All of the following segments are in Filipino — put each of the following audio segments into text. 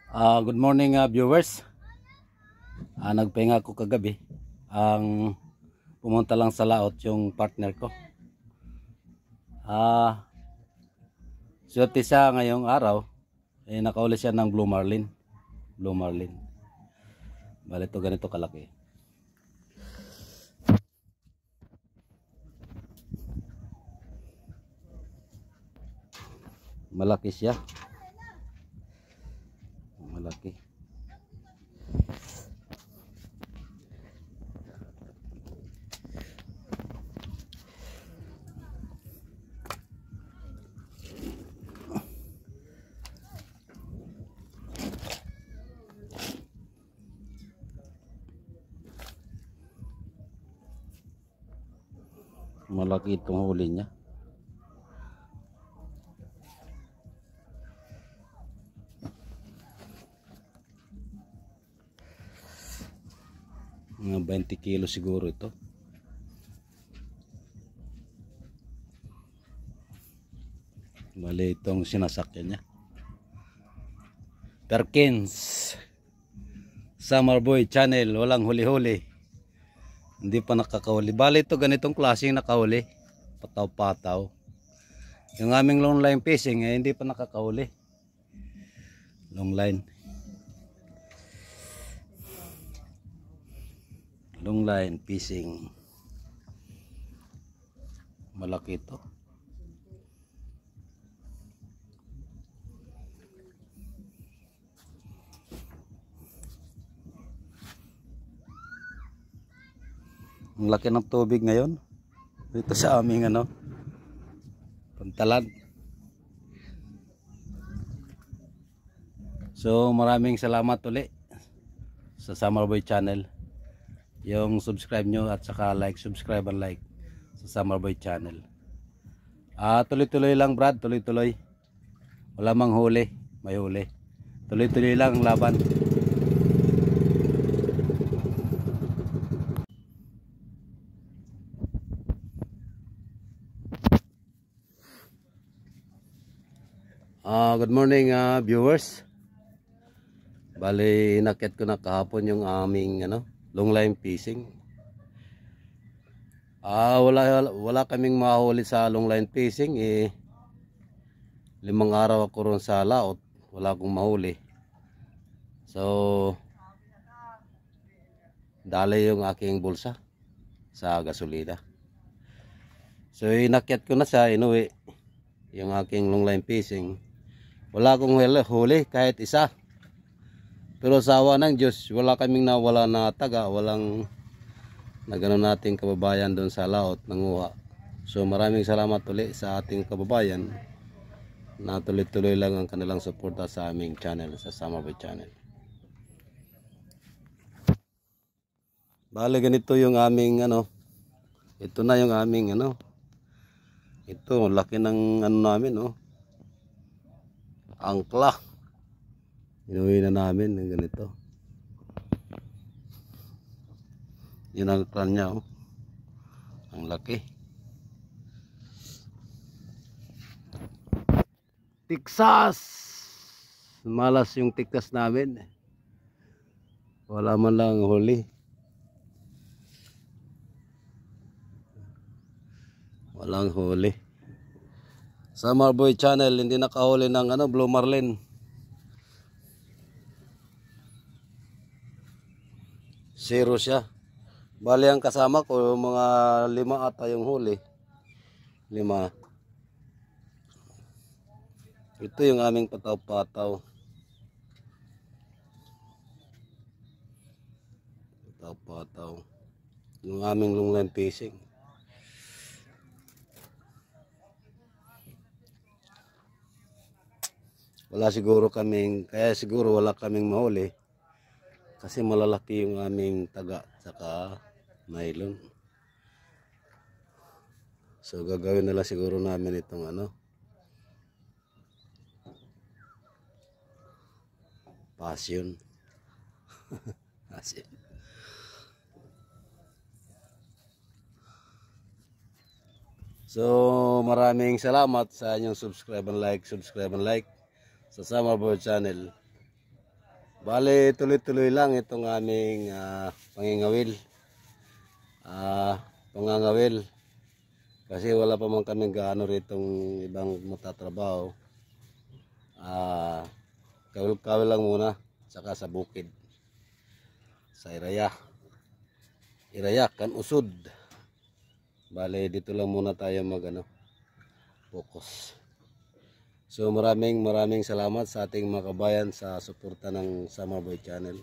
Good morning viewers. Nagpahinga ko kagabi. Pumunta lang sa laot yung partner ko. Swerte siya ngayong araw. Nakauli siya ng blue marlin. Blue marlin. Bale ito ganito kalaki. Malaki siya. Malaki. Malaki itong huli niya. Mga 20 kilo siguro ito. Bali itong sinasakyan niya. Perkins Summer Boy Channel, walang huli-huli. Hindi pa nakakahuli. Bali ito ganitong klaseng nakahuli. Pataw-pataw. Yung aming long line fishing hindi pa nakakahuli. Long line. Long line fishing. Malaki ito. Ang laki ng tubig ngayon dito sa aming Pantalan. So maraming salamat ulit sa Summer Boy Channel. Yung subscribe nyo at saka subscribe and like sa Summer Boy Channel. Tuloy-tuloy lang Brad, tuloy-tuloy. Wala mang huli, may huli. Tuloy-tuloy lang ang laban. Good morning viewers. Bali inakyat ko na kahapon yung aming long line fishing. Wala kaming mahuli sa long line fishing 5 araw ako ron sa laot, wala akong mahuli. So dali yung aking bulsa sa gasolina. So inakyat ko na sa inuwi yung aking long line fishing. Wala akong huli kahit isa. Pero sa awa ng Diyos, wala kaming nawala na taga, walang nagano nating kababayan doon sa laot nanguha. So maraming salamat ulit sa ating kababayan na tuloy-tuloy lang ang kanilang suporta sa aming channel, sa Summer Boy Channel. Bale ganito yung aming ito na yung aming ito laki ng namin angkla. Inuwi na namin ng ganito. Yun ang angkla niya ang laki. Tiksas. Malas yung tiksas namin. Wala man lang huli. Walang huli. Summer Boy Channel hindi nakahuli ng blue marlin. Zero siya. Bali ang kasama ko mga 5 ata yung huli. 5. Ito yung aming pataw-pataw. Pataw-pataw. Yung aming long line fishing. Kaya siguro wala kaming mahuli kasi malalaki yung aming taga saka nylon. So gagawin na lang siguro namin itong passion. Passion. So maraming salamat sa inyong subscribe and like sa Summer Boy Channel. Bale, tuloy-tuloy lang itong aming pangingawil. Pangangawil. Kasi wala pa man kami gaano ritong ibang matatrabaho. Kawil-kawil lang muna. Saka sa bukid. Sa Iraya. Iraya, Canusod. Bale, dito lang muna tayo focus. So maraming salamat sa ating mga kabayan sa suporta ng Summer Boy Channel.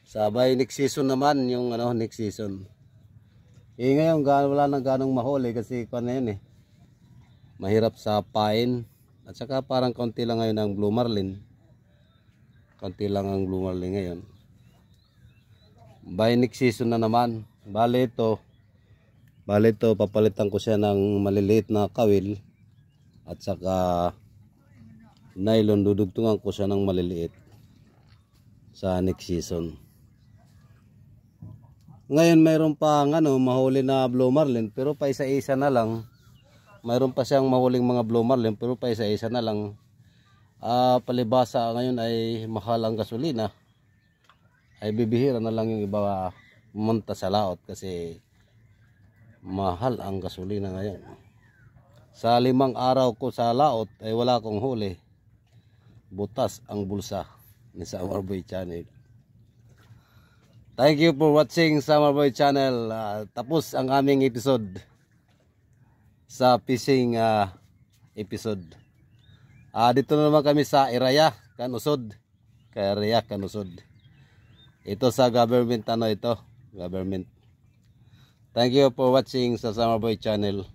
Sabay next season naman yung next season. Ngayon wala nang ganong mahuli kasi na yun mahirap sa pain at saka parang konti lang ngayon ang blue marlin. Konti lang ang blue marlin ngayon. By next season na naman. Bale ito papalitan ko siya ng maliliit na kawil at saka nylon, dudugtungan ko siya ng maliliit sa next season. Ngayon mayroon pa mahuli na blue marlin pero pa isa-isa na lang. Mayroon pa siyang mahuling mga blue marlin pero pa isa-isa na lang. Palibasa ngayon ay mahal ang gasolina. Ay bibihira na lang yung iba pumunta sa laot kasi mahal ang gasolina ngayon. Sa 5 araw ko sa laot ay wala akong huli. Butas ang bulsa ni Summer Boy Channel. Thank you for watching Summer Boy Channel. Tapos ang aming episode sa fishing episode. Dito na naman kami sa Iraya, Canusod. Iraya, Canusod. Ito sa government ito. Government. Thank you for watching sa Summer Boy Channel.